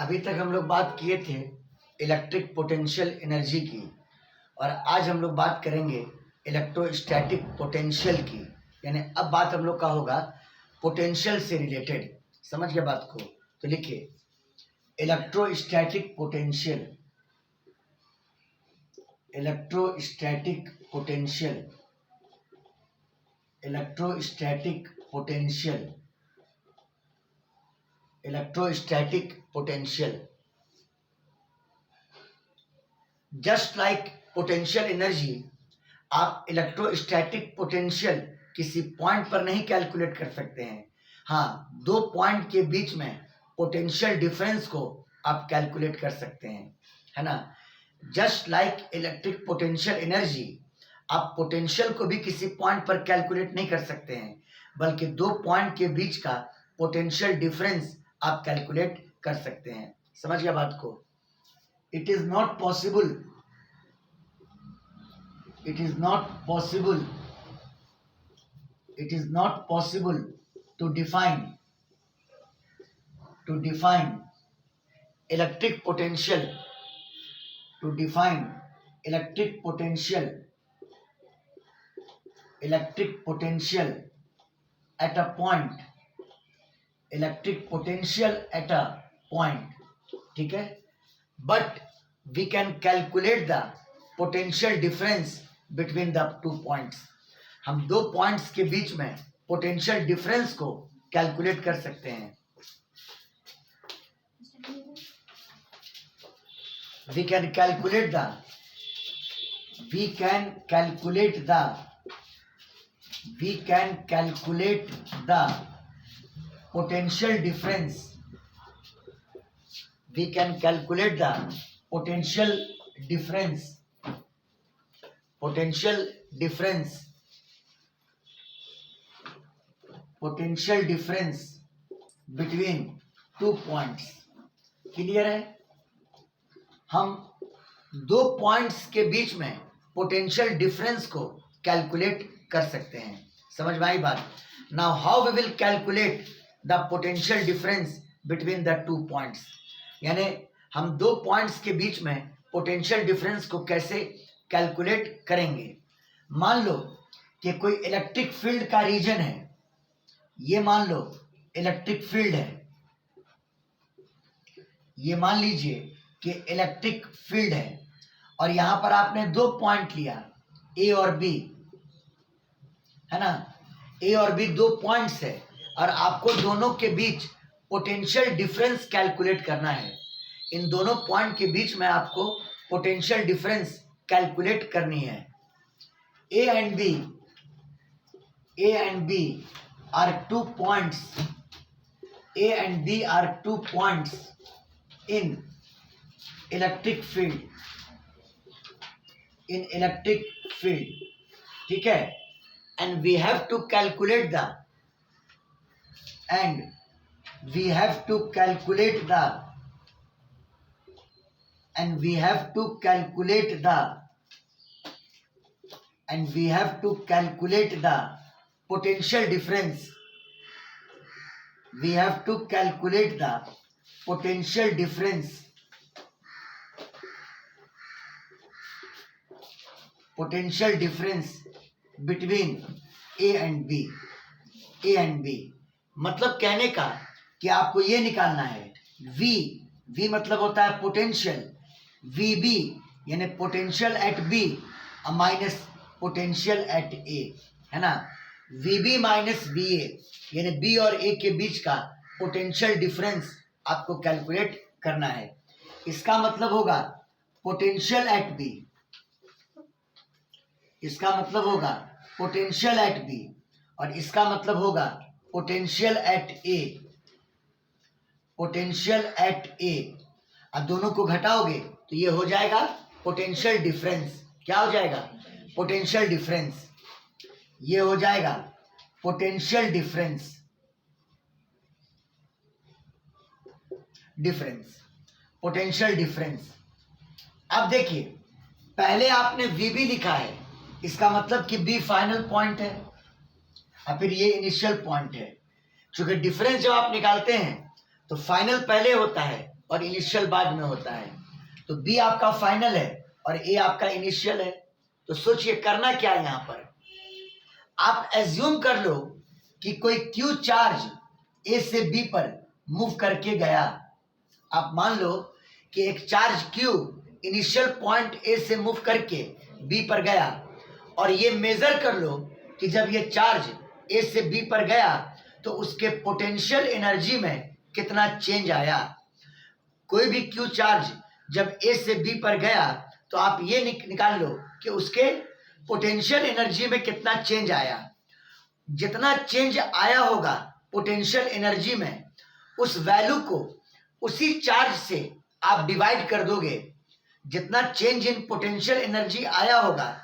अभी तक हम लोग बात किए थे इलेक्ट्रिक पोटेंशियल एनर्जी की, और आज हम लोग बात करेंगे इलेक्ट्रोस्टैटिक पोटेंशियल की। यानी अब बात हम लोग का होगा पोटेंशियल से रिलेटेड। समझ गए बात को? तो लिखिए electrostatic potential, electrostatic potential, electrostatic potential, electrostatic potential. Just like potential energy, आप इलेक्ट्रोस्टैटिक पोटेंशियल किसी पॉइंट पर नहीं कैलकुलेट कर सकते हैं। हाँ, दो पॉइंट के बीच में पोटेंशियल डिफरेंस को आप कैलकुलेट कर सकते हैं, है ना। Just like electric potential energy, आप पोटेंशियल को भी किसी पॉइंट पर कैलकुलेट नहीं कर सकते हैं, बल्कि दो पॉइंट के बीच का पोटेंशियल डिफरेंस आप कैलकुलेट कर सकते हैं। समझ गया बात को? It is not possible, it is not possible, it is not possible to define electric potential, to define electric potential, electric potential at a point, electric potential at a point, ठीक है। But we can calculate the potential difference between the two points. हम दो points के बीच में potential difference को calculate कर सकते हैं। We can calculate the potential difference. We can calculate the potential difference between two points. Clear है? हम दो पॉइंट्स के बीच में पोटेंशियल डिफरेंस को कैलकुलेट कर सकते हैं। समझ में आई बात? Now how we will calculate the potential difference between the two points. यानी हम दो पॉइंट्स के बीच में पोटेंशियल डिफरेंस को कैसे कैलकुलेट करेंगे। मान लो कि कोई इलेक्ट्रिक फील्ड का रीजन है, ये मान लो इलेक्ट्रिक फील्ड है, ये मान लीजिए कि इलेक्ट्रिक फील्ड है, और यहां पर आपने दो पॉइंट लिया ए और बी, है ना। ए और बी दो पॉइंट्स है, और आपको दोनों के बीच पोटेंशियल डिफरेंस कैलकुलेट करना है। इन दोनों पॉइंट के बीच में आपको पोटेंशियल डिफरेंस कैलकुलेट करनी है। A and B are two points, A and B are two points in electric field, ठीक है। And we have to calculate the potential difference. We have to calculate the potential difference between A and B. मतलब कहने का कि आपको ये निकालना है V मतलब होता है पोटेंशियल, VB यानी potential at B minus potential at A, है ना। VB माइनस BA यानी B और A के बीच का पोटेंशियल डिफरेंस आपको कैलकुलेट करना है। इसका मतलब होगा पोटेंशियल एट B, इसका मतलब होगा पोटेंशियल एट B, और इसका मतलब होगा पोटेंशियल एट A। अब दोनों को घटाओगे तो ये हो जाएगा पोटेंशियल डिफरेंस। क्या हो जाएगा? Potential difference. ये हो जाएगा पोटेंशियल डिफरेंस। अब देखिए, पहले आपने VB लिखा है, इसका मतलब कि B फाइनल पॉइंट है, और फिर ये इनिशियल पॉइंट है। क्योंकि डिफरेंस जब आप निकालते हैं तो फाइनल पहले होता है और इनिशियल बाद में होता है। तो बी आपका फाइनल है और ए आपका इनिशियल है। तो सोचिए करना क्या है यहाँ पर। आप एज्यूम कर लो कि कोई क्यू चार्ज ए से बी पर मूव करके गया। आप मान लो कि एक charge Q initial point A से मूव करके बी पर गया, और ये मेजर कर लो कि जब ये चार्ज ए से बी पर गया तो उसके पोटेंशियल एनर्जी में कितना चेंज आया। कोई भी क्यू चार्ज जब ए से बी पर गया तो आप ये निकाल लो कि उसके पोटेंशियल एनर्जी में कितना चेंज आया। जितना चेंज आया होगा पोटेंशियल एनर्जी में, उस वैल्यू को उसी चार्ज से आप डिवाइड कर दोगे। जितना चेंज इन पोटेंशियल एनर्जी आया होगा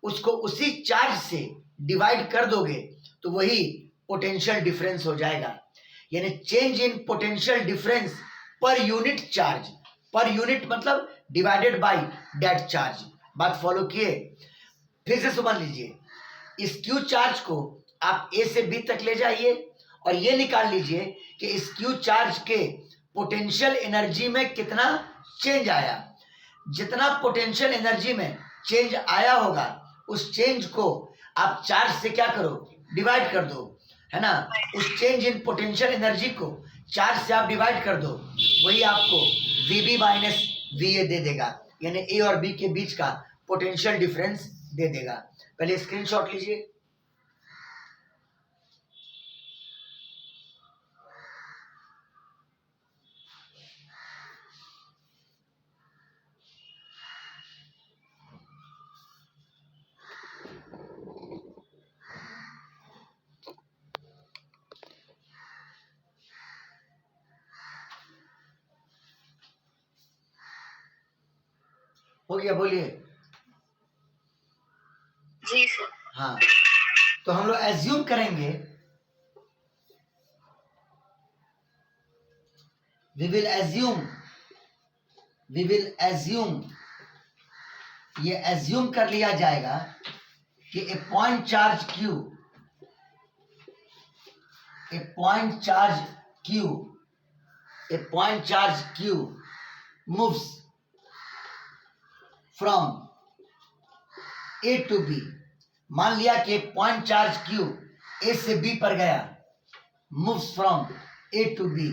उसको उसी चार्ज से डिवाइड कर दोगे तो वही पोटेंशियल डिफरेंस हो जाएगा। यानी change in potential difference per unit charge, per unit मतलब डिवाइडेड बाय दैट चार्ज। बात फॉलो किए? फिर से समझ लीजिए, इस क्यू चार्ज को आप ए से बी तक ले जाइए और ये निकाल लीजिए कि इस क्यू चार्ज के पोटेंशियल एनर्जी में कितना चेंज आया। जितना पोटेंशियल एनर्जी में चेंज आया होगा उस चेंज को आप चार्ज से क्या करो, डिवाइड कर दो, है ना। उस चेंज इन पोटेंशियल एनर्जी को चार्ज से आप डिवाइड कर दो, वही आपको VB माइनस VA दे देगा। यानी ए और बी के बीच का पोटेंशियल डिफरेंस दे देगा। पहले स्क्रीनशॉट लीजिए। हो गया? बोलिए। जी सर। हाँ, तो हम लोग एज्यूम करेंगे, वी विल एज्यूम, ये एज्यूम कर लिया जाएगा कि A point charge Q moves from A to B. मान लिया कि एक पॉइंट चार्ज क्यू ए से बी पर गया, moves from A to B,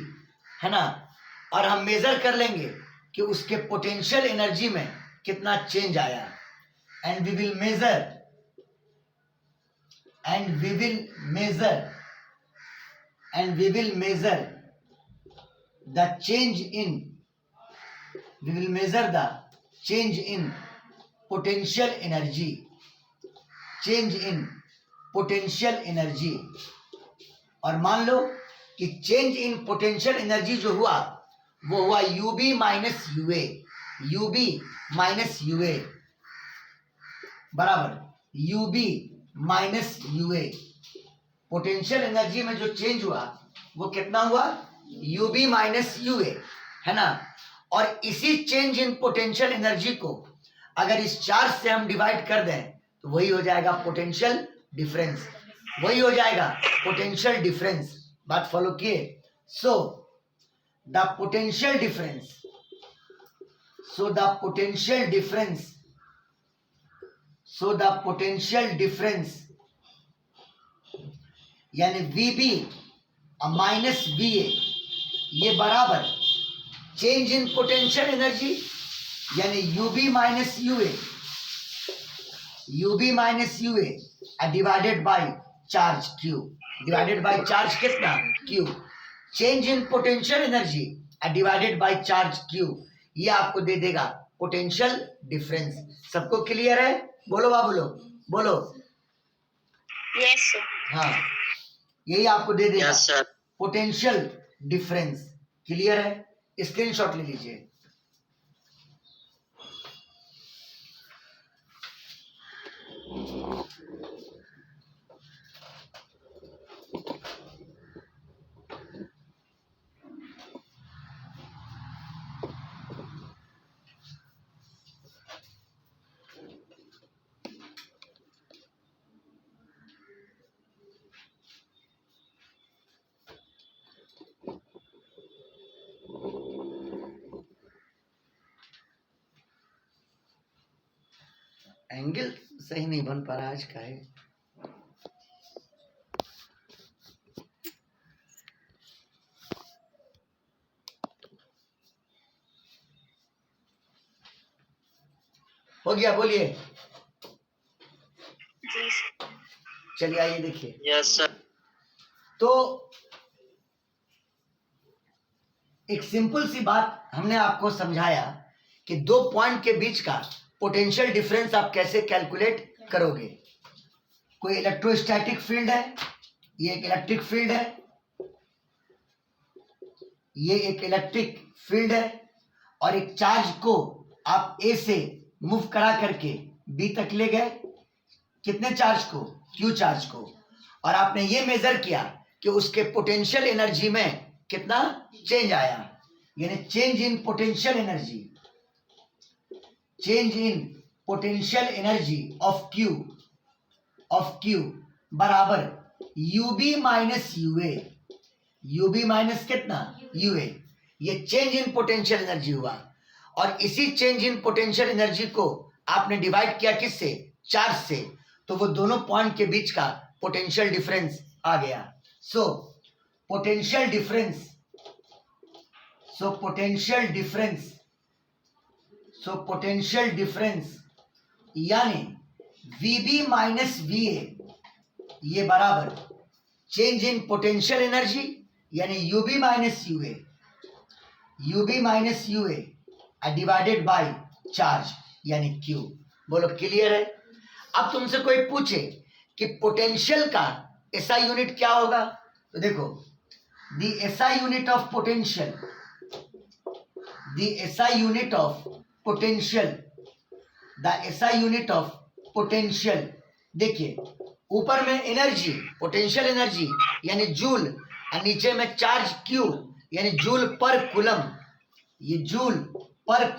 है ना। और हम मेजर कर लेंगे कि उसके पोटेंशियल एनर्जी में कितना चेंज आया। And we will measure the change in potential energy. और मान लो कि चेंज इन पोटेंशियल एनर्जी जो हुआ वो हुआ UB माइनस UA बराबर UB minus UA। Potential energy में जो चेंज हुआ वो कितना हुआ? UB माइनस UA, है ना। और इसी चेंज इन पोटेंशियल एनर्जी को अगर इस चार्ज से हम डिवाइड कर दें तो वही हो जाएगा पोटेंशियल डिफरेंस, वही हो जाएगा पोटेंशियल डिफरेंस। बात फॉलो किए? सो द पोटेंशियल डिफरेंस यानी VB माइनस VA ये बराबर चेंज इन पोटेंशियल एनर्जी यानी UB minus UA divided by charge Q। Divided by charge कितना? Q। Change in potential energy divided by charge Q, ये आपको दे देगा potential difference. सबको clear है? बोलो बाबू लोग, बोलो। Yes sir. हाँ, यही आपको दे देगा yes sir. Potential difference. Clear है? स्क्रीनशॉट ले लीजिए। एंगल सही नहीं बन पा रहा आज का है। हो गया, बोलिए। जी सर। चलिए आइए देखिए। Yes sir. तो एक सिंपल सी बात हमने आपको समझाया कि दो पॉइंट के बीच का पोटेंशियल डिफरेंस आप कैसे कैलकुलेट करोगे। कोई इलेक्ट्रोस्टैटिक फील्ड है, ये एक इलेक्ट्रिक फील्ड है, ये एक इलेक्ट्रिक फील्ड है, और एक चार्ज को आप ए से मूव करा करके बी तक ले गए। कितने चार्ज को? क्यू चार्ज को। और आपने ये मेजर किया कि उसके पोटेंशियल एनर्जी में कितना चेंज आया, यानी change in potential energy, change in potential energy of Q बराबर UB minus UA. UB minus कितना? यूए। ये चेंज इन पोटेंशियल एनर्जी हुआ, और इसी चेंज इन पोटेंशियल एनर्जी को आपने डिवाइड किया किससे? चार्ज से। तो वो दोनों पॉइंट के बीच का पोटेंशियल डिफरेंस आ गया। सो पोटेंशियल डिफरेंस यानी VB माइनस VA ये बराबर चेंज इन पोटेंशियल एनर्जी यानी UB minus UA divided by charge यानी Q। बोलो क्लियर है? अब तुमसे कोई पूछे कि पोटेंशियल का SI यूनिट क्या होगा, तो देखो the SI unit of potential, देखिए ऊपर में एनर्जी पोटेंशियल एनर्जी यानी जूल, और नीचे में चार्ज Q यानी जूल पर कूलम। ये जूल पर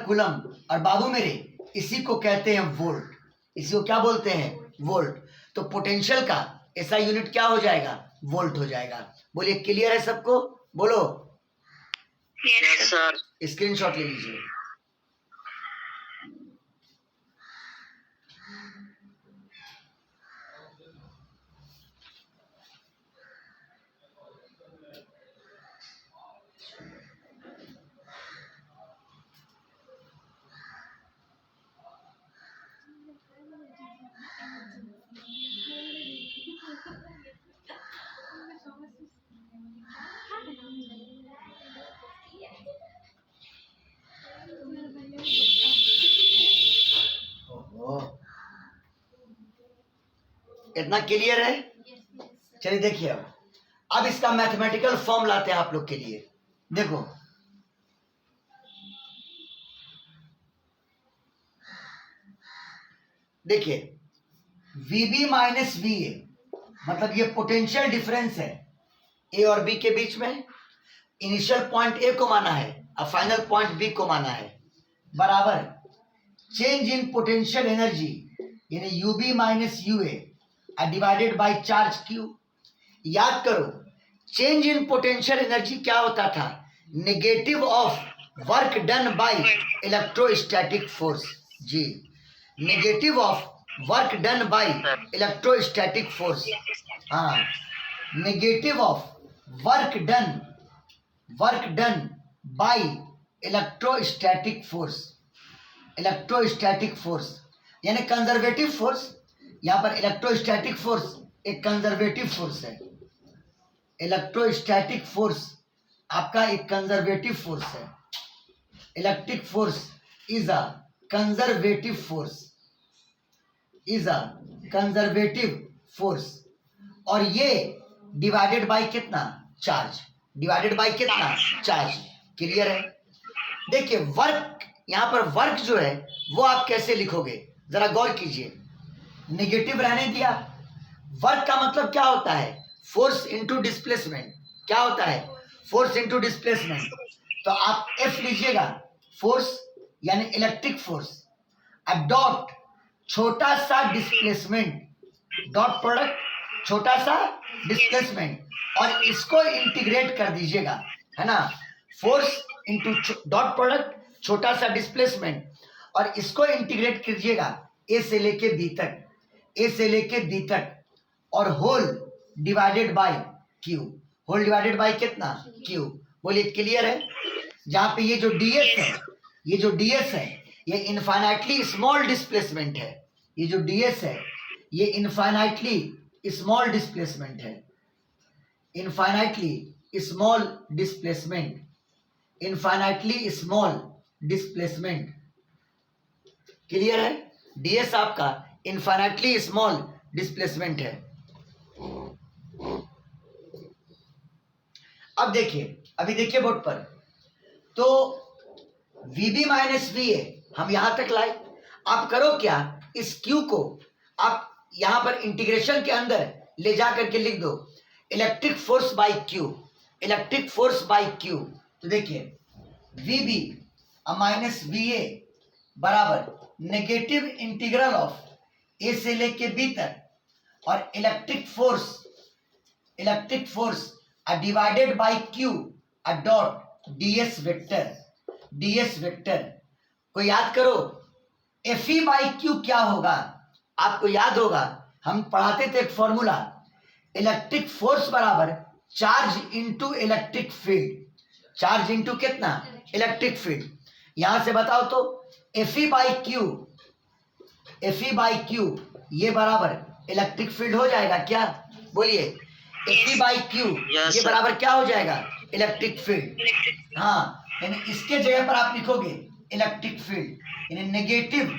कूलम, और बाबू मेरे इसी को कहते हैं वोल्ट। इसी को क्या बोलते हैं? वोल्ट। तो पोटेंशियल का SI यूनिट क्या हो जाएगा? वोल्ट हो जाएगा। बोलिए क्लियर है सबको? बोलो। Yes sir. स्क्रीनशॉट ले लीजिए। इतना क्लियर है? चलिए देखिए, अब इसका मैथमेटिकल फॉर्म लाते हैं आप लोग के लिए। देखो देखिए VB माइनस VA मतलब ये पोटेंशियल डिफरेंस है ए और बी के बीच में। इनिशियल पॉइंट ए को माना है और फाइनल पॉइंट बी को माना है, बराबर चेंज इन पोटेंशियल एनर्जी यानी UB minus UA divided by charge Q. याद करो चेंज इन पोटेंशियल एनर्जी क्या होता था? Negative of work done by electrostatic force. जी, negative of work done by electrostatic force. हाँ, negative of work done by electrostatic force यानी conservative force. यहां पर इलेक्ट्रोस्टैटिक फोर्स एक कंजर्वेटिव फोर्स है। इलेक्ट्रोस्टैटिक फोर्स आपका एक कंजर्वेटिव फोर्स है। Electric force is a conservative force, और ये डिवाइडेड बाय कितना? चार्ज। क्लियर है? देखिए वर्क, यहां पर वर्क जो है वो आप कैसे लिखोगे जरा गौर कीजिए। नेगेटिव रहने दिया। वर्क का मतलब क्या होता है? Force into displacement. क्या होता है? Force into displacement. तो आप F लीजिएगा, फोर्स यानी इलेक्ट्रिक फोर्स, डॉट छोटा सा डिस्प्लेसमेंट, डॉट प्रोडक्ट छोटा सा डिस्प्लेसमेंट और इसको इंटीग्रेट कर दीजिएगा, है ना। फोर्स इंटू डॉट प्रोडक्ट, छोटा सा डिस्प्लेसमेंट, और इसको इंटीग्रेट कीजिएगा ए से लेके बी तक, ए से लेके बी तक, और whole divided by Q. Whole divided by कितना? क्यू। बोलिए क्लियर है? जहां पे ये जो ds है, ये जो ds है, ये इनफाइनाइटली स्मॉल डिस्प्लेसमेंट है। ये जो ds है, ये इनफाइनाइटली स्मॉल डिस्प्लेसमेंट है। Infinitely small displacement, infinitely small displacement. Clear है? ds आपका इनफाइनाइटली स्मॉल डिस्प्लेसमेंट है। अब देखिए, अभी देखिए बोर्ड पर, तो VB माइनस VA हम यहां तक लाए। आप करो क्या, इस Q को आप यहां पर इंटीग्रेशन के अंदर ले जा करके लिख दो electric force by Q, electric force by Q। तो देखिए VB माइनस VA बराबर नेगेटिव इंटीग्रल ऑफ A से लेके B तक, और electric force divided by Q dot ds vector को याद करो। Fe बाई Q क्या होगा? आपको याद होगा, हम पढ़ाते थे एक फॉर्मूला, इलेक्ट्रिक फोर्स बराबर charge into electric field. Charge into कितना? Electric field. यहां से बताओ तो Fe बाई Q ये बराबर इलेक्ट्रिक फील्ड हो जाएगा क्या? बोलिए Fe बाई Q ये बराबर क्या हो जाएगा? Electric field. हाँ, यानी इसके जगह पर आप लिखोगे इलेक्ट्रिक फील्ड, यानी नेगेटिव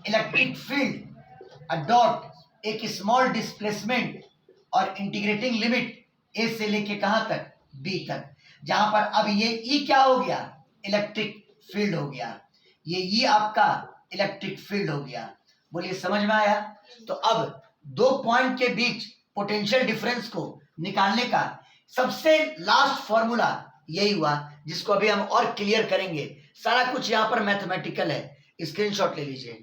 इलेक्ट्रिक फील्ड डॉट एक स्मॉल डिस्प्लेसमेंट और इंटीग्रेटिंग लिमिट ए से लेके कहां तक? बी तक, जहां पर अब ये ई क्या हो गया? इलेक्ट्रिक फील्ड हो गया। ये ई आपका इलेक्ट्रिक फील्ड हो गया। बोलिए समझ में आया? तो अब दो पॉइंट के बीच पोटेंशियल डिफरेंस को निकालने का सबसे लास्ट फॉर्मूला यही हुआ, जिसको अभी हम और क्लियर करेंगे। सारा कुछ यहां पर मैथमेटिकल है, स्क्रीनशॉट ले लीजिए।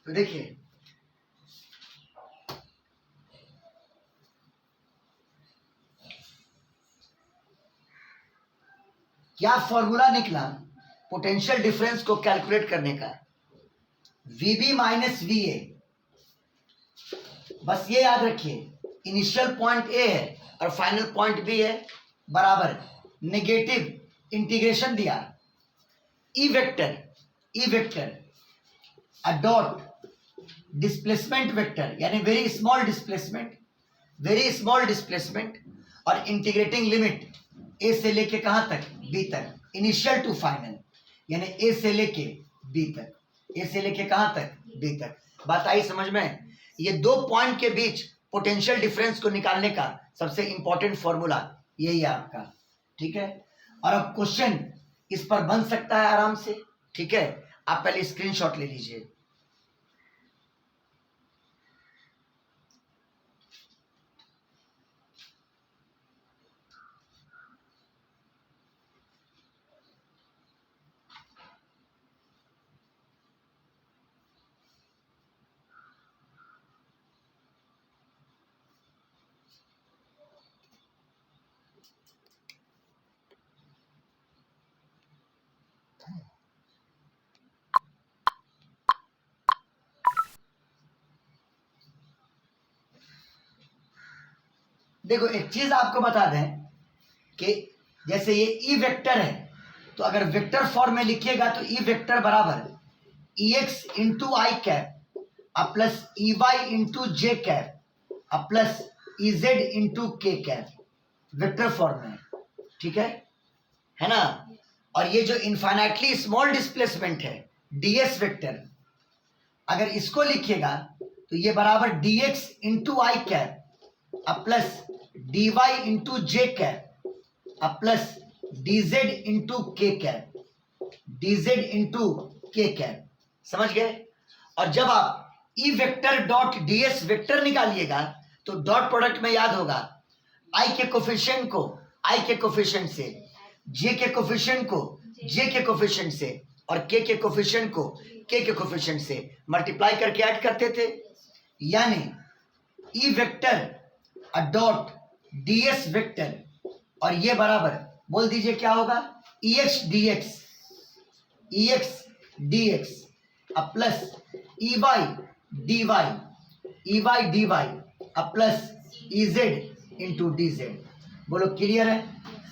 तो देखिए क्या फॉर्मूला निकला पोटेंशियल डिफरेंस को कैलकुलेट करने का? VB minus VA। बस ये याद रखिए, इनिशियल पॉइंट A है और फाइनल पॉइंट B है, बराबर नेगेटिव इंटीग्रेशन दिया E vector dot displacement vector, यानी very small displacement very small displacement और इंटीग्रेटिंग लिमिट ए से लेके कहां तक, बी तक, इनिशियल टू फाइनल, यानी ए से लेके बी तक, ए से लेके कहां तक, बी तक। बात आई समझ में? ये दो पॉइंट के बीच पोटेंशियल डिफरेंस को निकालने का सबसे इंपॉर्टेंट फॉर्मूला यही है आपका, ठीक है। और अब क्वेश्चन इस पर बन सकता है आराम से, ठीक है। आप पहले स्क्रीनशॉट ले लीजिए। देखो एक चीज आपको बता दें कि जैसे ये ई वेक्टर है, तो अगर वेक्टर फॉर्म में लिखिएगा तो ई वेक्टर बराबर E X into I cap plus E Y into J cap plus E Z into K cap, vector form में, ठीक है ना। और ये जो इनफाइनाइटली स्मॉल डिस्प्लेसमेंट है डीएस वेक्टर, अगर इसको लिखिएगा तो ये बराबर D X into I cap plus D Y into J cap plus D Z into K cap, D Z into K cap, समझ गए। और जब आप ई वेक्टर डॉट डीएस वेक्टर निकालिएगा तो डॉट प्रोडक्ट में याद होगा आई के कोफिशिएंट को आई के कोफिशिएंट से, जे के कोफिशिएंट को जे के कोफिशिएंट से और के कोफिशिएंट को के कोफिशिएंट से मल्टीप्लाई करके ऐड करते थे। यानी E vector dot DS vector, और ये बराबर बोल दीजिए क्या होगा, E X D X plus E Y D Y plus E Z into D Z. बोलो क्लियर है?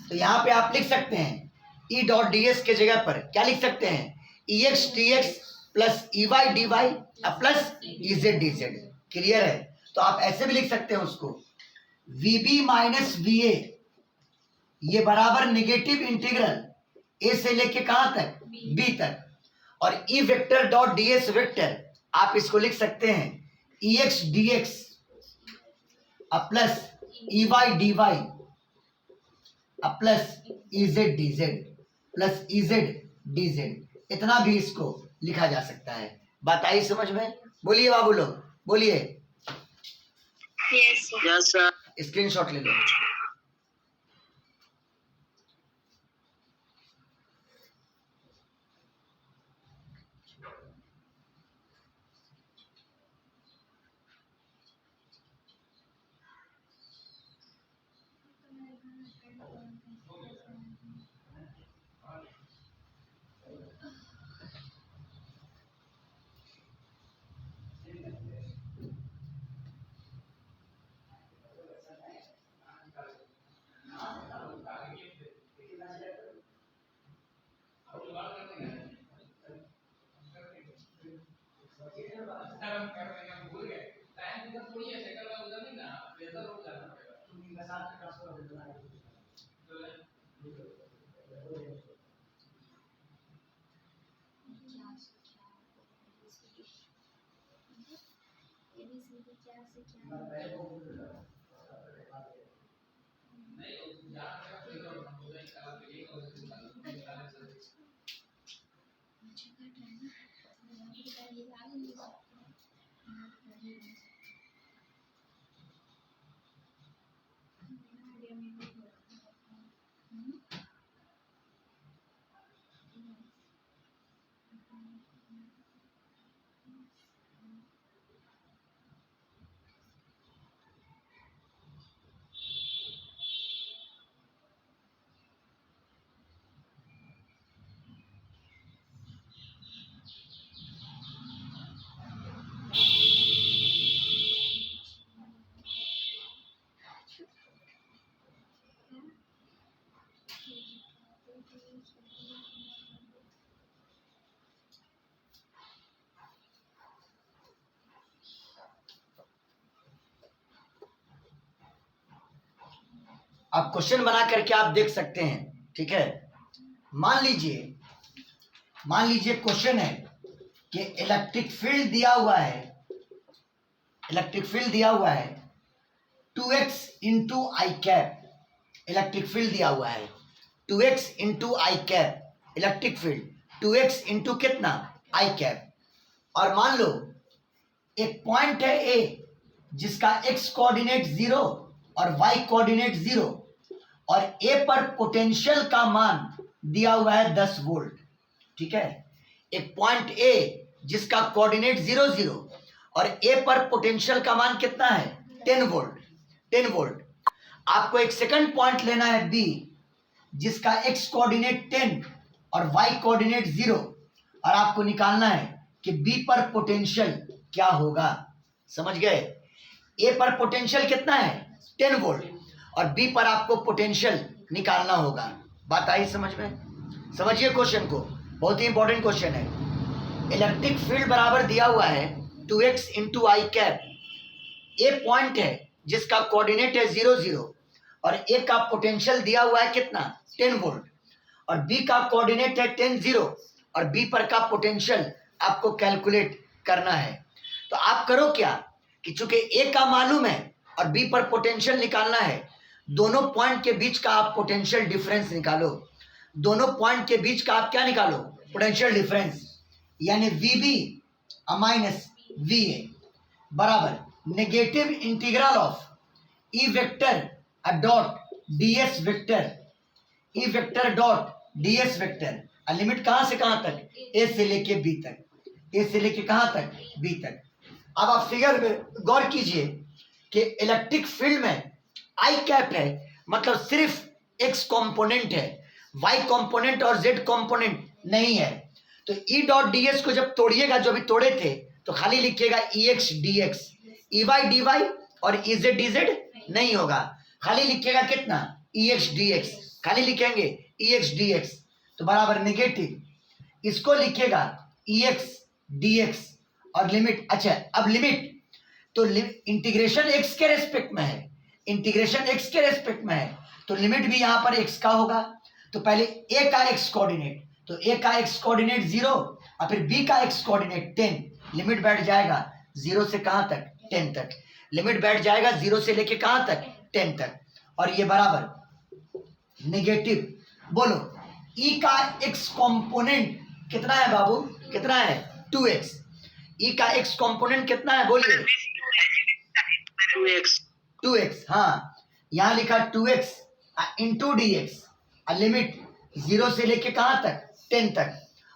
तो यहाँ पे आप लिख सकते हैं ई डॉट डी एस के जगह पर क्या लिख सकते हैं, E X D X plus E Y D Y plus E Z D Z. Clear है? तो आप ऐसे भी लिख सकते हैं उसको VB माइनस VA, ये बराबर नेगेटिव इंटीग्रल ए से लेके कहां तक, बी तक। और E vector dot DS vector आप इसको लिख सकते हैं E X D X plus E Y D Y plus E Z D Z plus E Z D Z, इतना भी इसको लिखा जा सकता है। बात आई समझ में? बोलिए बाबू लोग, बोलिए। Yes sir. स्क्रीनशॉट ले लो। अब क्वेश्चन बना करके आप देख सकते हैं, ठीक है। मान लीजिए क्वेश्चन है कि इलेक्ट्रिक फील्ड दिया हुआ है, 2x into I cap. Electric field दिया हुआ है 2x into I cap, electric field 2x into कितना, आई कैप। और मान लो एक पॉइंट है ए जिसका x कोऑर्डिनेट 0 और y कोऑर्डिनेट 0, और ए पर पोटेंशियल का मान दिया हुआ है 10 वोल्ट, ठीक है। एक पॉइंट ए जिसका कोऑर्डिनेट 0 0 और ए पर पोटेंशियल का मान कितना है 10 वोल्ट। आपको एक सेकंड पॉइंट लेना है बी जिसका x कोऑर्डिनेट 10 और y कोऑर्डिनेट 0, और आपको निकालना है कि बी पर पोटेंशियल क्या होगा। समझ गए? ए पर पोटेंशियल कितना है 10 वोल्ट और बी पर आपको पोटेंशियल निकालना होगा। बात आई समझ में? समझिए क्वेश्चन को, बहुत ही इंपॉर्टेंट क्वेश्चन है। इलेक्ट्रिक फील्ड बराबर दिया हुआ है 2x into I cap. A point है जिसका कोऑर्डिनेट है 0 0 और ए का पोटेंशियल दिया हुआ है कितना 10 वोल्ट, और बी का कोऑर्डिनेट है 10 0 और बी पर का पोटेंशियल आपको कैलकुलेट करना है। तो आप करो क्या कि चूंकि ए का मालूम है और बी पर पोटेंशियल निकालना है, दोनों पॉइंट के बीच का आप पोटेंशियल डिफरेंस निकालो। दोनों पॉइंट के बीच का आप क्या निकालो, पोटेंशियल डिफरेंस, यानी वीबी माइनस वी ए बराबर negative integral of E vector dot DS vector, E vector dot DS vector. Limit कहां से कहां तक, ए से लेके बी तक, ए से लेके कहां तक, बी तक। अब आप फिगर में गौर कीजिए कि इलेक्ट्रिक फील्ड में आई कैप है, मतलब सिर्फ एक्स कंपोनेंट है, वाई कंपोनेंट और जेड कंपोनेंट नहीं है। तो ई डॉट डी एस को जब तोड़िएगा, जो भी तोड़े थे, तो खाली लिखिएगा E X D X, E Y D Y और ई जेड डी जेड नहीं होगा, खाली लिखिएगा कितना ई एक्स डी एक्स, खाली लिखेंगे ई एक्स डी एक्स, तो बराबर नेगेटिव इसको लिखिएगा ई एक्स डी एक्स और लिमिट। अच्छा अब लिमिट तो इंटीग्रेशन एक्स के रेस्पेक्ट में है, इंटीग्रेशन एक्स के रेस्पेक्ट में है, तो लिमिट भी यहां पर एक्स का होगा। तो पहले ए का एक्स कोऑर्डिनेट, तो ए का एक्स कोऑर्डिनेट 0 और फिर बी का एक्स कोऑर्डिनेट 10, लिमिट बैठ जाएगा 0 से कहां तक 10 तक, लिमिट बैठ जाएगा 0 से लेके कहां तक 10 तक, और ये बराबर नेगेटिव। बोलो ई का एक्स कंपोनेंट कितना है बाबू, कितना है 2x। ई का एक्स कंपोनेंट कितना है बोलिए 2x। हाँ यहां लिखा 2x into D x, limit 0 से लेके कहां तक 10 तक,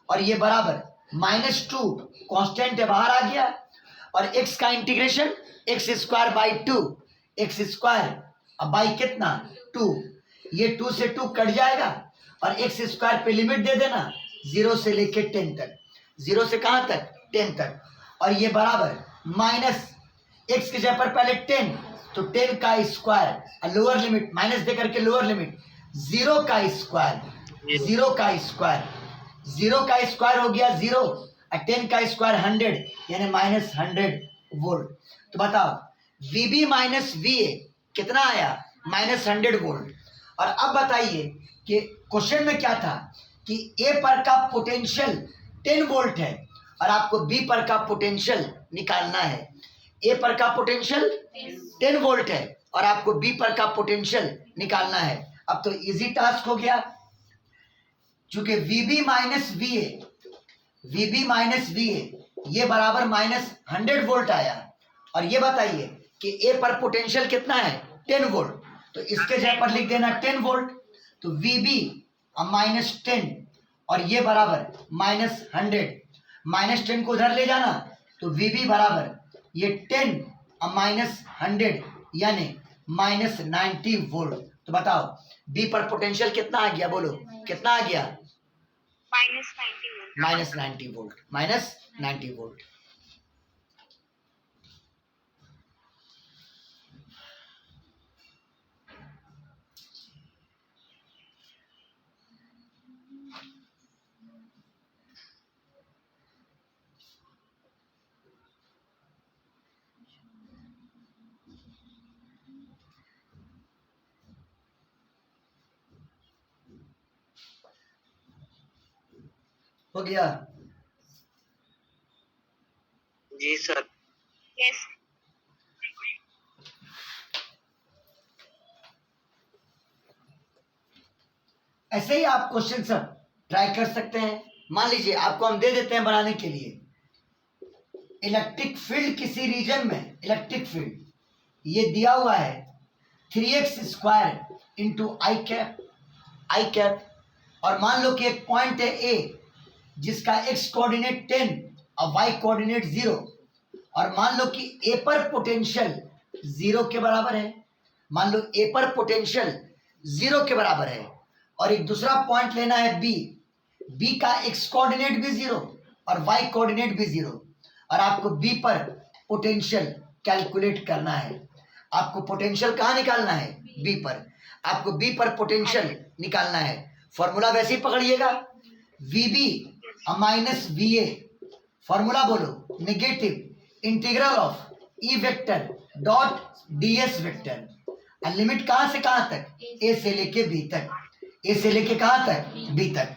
और ये बराबर -2 कांस्टेंट है बाहर आ गया, और x का integration x square by 2, x square by कितना 2, ये 2 से 2 कट जाएगा और एक्स स्क्वायर पे लिमिट दे देना 0 से लेके 10 तक, 0 से कहां तक 10 तक, और ये बराबर माइनस एक्स की जगह पर पहले 10, तो 10 का स्क्वायर, लोअर लिमिट माइनस दे करके लोअर लिमिट 0 का स्क्वायर, 0 का स्क्वायर, 0 का स्क्वायर हो गया 0 और 10 का स्क्वायर 100 यानी -100 वोल्ट। तो बताओ वीबी माइनस वी ए कितना आया -100 वोल्ट। और अब बताइए कि क्वेश्चन में क्या था कि ए पर का पोटेंशियल 10 वोल्ट है और आपको बी पर का पोटेंशियल निकालना है। ए पर का पोटेंशियल 10 वोल्ट है और आपको बी पर का पोटेंशियल निकालना है। अब तो इजी टास्क हो गया, चूंकि वीबी माइनस वी ए ये बराबर -100 वोल्ट आया, और ये बताइए कि ए पर पोटेंशियल कितना है 10 वोल्ट, तो इसके जगह पर लिख देना 10 वोल्ट, तो वीबी -10 और ये बराबर -100, -10 को उधर ले जाना तो वीबी बराबर ये 10 -100 यानी -90 वोल्ट। तो बताओ बी पर पोटेंशियल कितना आ गया, बोलो कितना आ गया -90 वोल्ट। हो गया? जी सर। यस। ऐसे ही आप क्वेश्चन सब ट्राई कर सकते हैं। मान लीजिए आपको हम दे देते हैं बनाने के लिए, इलेक्ट्रिक फील्ड किसी रीजन में, इलेक्ट्रिक फील्ड ये दिया हुआ है 3x² इंटू आई कैप, और मान लो कि एक पॉइंट है ए जिसका x कोऑर्डिनेट 10 और y कोऑर्डिनेट 0, और मान लो कि ए पर पोटेंशियल 0 के बराबर है। मान लो ए पर पोटेंशियल 0 के बराबर है, और एक दूसरा पॉइंट लेना है बी का x कोऑर्डिनेट भी 0 और y कोऑर्डिनेट भी 0, और आपको बी पर पोटेंशियल कैलकुलेट करना है। आपको पोटेंशियल कहाँ निकालना है? बी पर। आपको बी पर पोटेंशियल निकालना है। फॉर्मूला वैसे ही पकड़िएगा, वीबी माइनस वीए, फॉर्मूला बोलो, negative integral of E vector dot DS vector. और लिमिट कहाँ से कहाँ तक? ए से लेके बी तक। ए से लेके कहाँ तक? बी तक।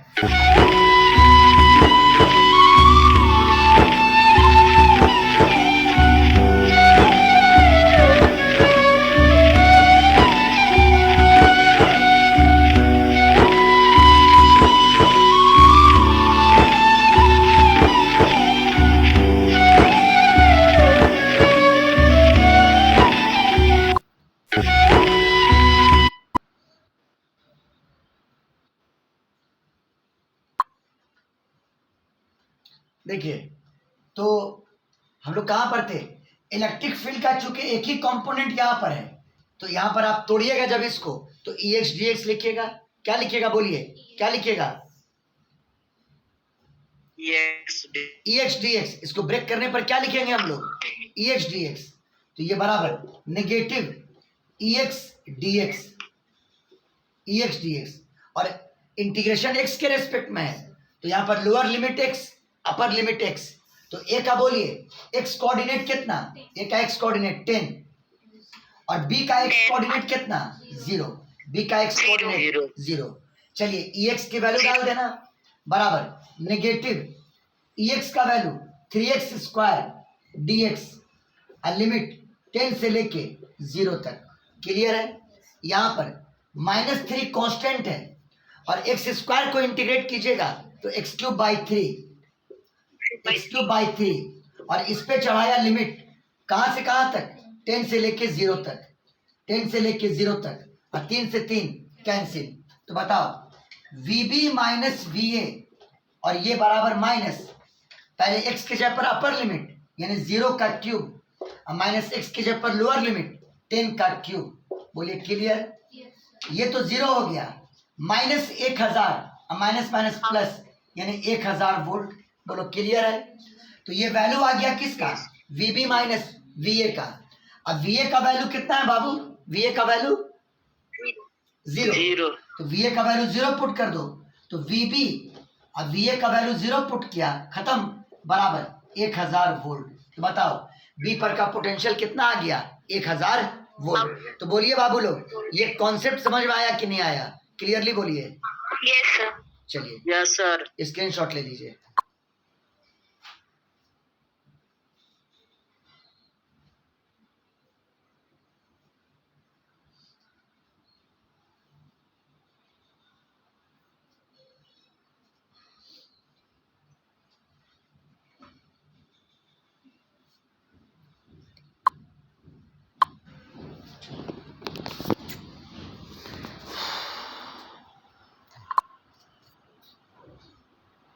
देखिए, तो हम लोग कहाँ पर थे? इलेक्ट्रिक फील्ड का चूंकि एक ही कंपोनेंट यहाँ पर है, तो यहाँ पर आप तोड़िएगा जब इसको, तो ई एक्स डी एक्स लिखिएगा। क्या लिखिएगा? बोलिए, क्या लिखिएगा? E X D X. इसको ब्रेक करने पर क्या लिखेंगे हम लोग? E X D X. तो ये बराबर negative E X D X, E X D X, और इंटीग्रेशन एक्स के रेस्पेक्ट में है, तो यहाँ पर lower limit X, upper limit X. तो ए का बोलिए, एक्स कोऑर्डिनेट कितना? ए का एक्स कोऑर्डिनेट 10, और बी का एक्स कोऑर्डिनेट कितना? 0। बी का एक्स कोऑर्डिनेट 0। चलिए ई एक्स की वैल्यू डाल देना, बराबर नेगेटिव ई एक्स का वैल्यू 3x² dx, और लिमिट 10 से लेके 0 तक। क्लियर है? यहाँ पर -3 कांस्टेंट है, और x² को इंटीग्रेट कीजिएगा तो x³ 3, और इस पे चढ़ाया लिमिट कहां से कहां तक? 10 से लेके 0 तक, 10 से लेके 0 तक, और 3 से 3 कैंसिल। तो बताओ, VB माइनस VA, और ये बराबर माइनस, पहले x के जगह पर अपर लिमिट यानी 0 का क्यूब, और माइनस x के जगह पर लोअर लिमिट 10 का क्यूब। बोलिए क्लियर? ये तो 0 हो गया, माइनस 1000 और माइनस माइनस प्लस यानी 1000 वोल्ट। बोलो क्लियर है? तो ये वैल्यू आ गया किसका? VB माइनस VA का। अब VA का वैल्यू कितना है बाबू? VA का वैल्यू 0। तो VA का वैल्यू 0 पुट कर दो, तो VB और VA का वैल्यू 0 पुट किया, खत्म, बराबर 1000 वोल्ट। तो बताओ B पर का पोटेंशियल कितना आ गया? 1000 वोल्ट। तो बोलिए बाबू लोग, ये कॉन्सेप्ट समझ में आया कि नहीं आया? क्लियरली बोलिए। Yes sir. चलिए, यस सर। स्क्रीनशॉट ले लीजिए।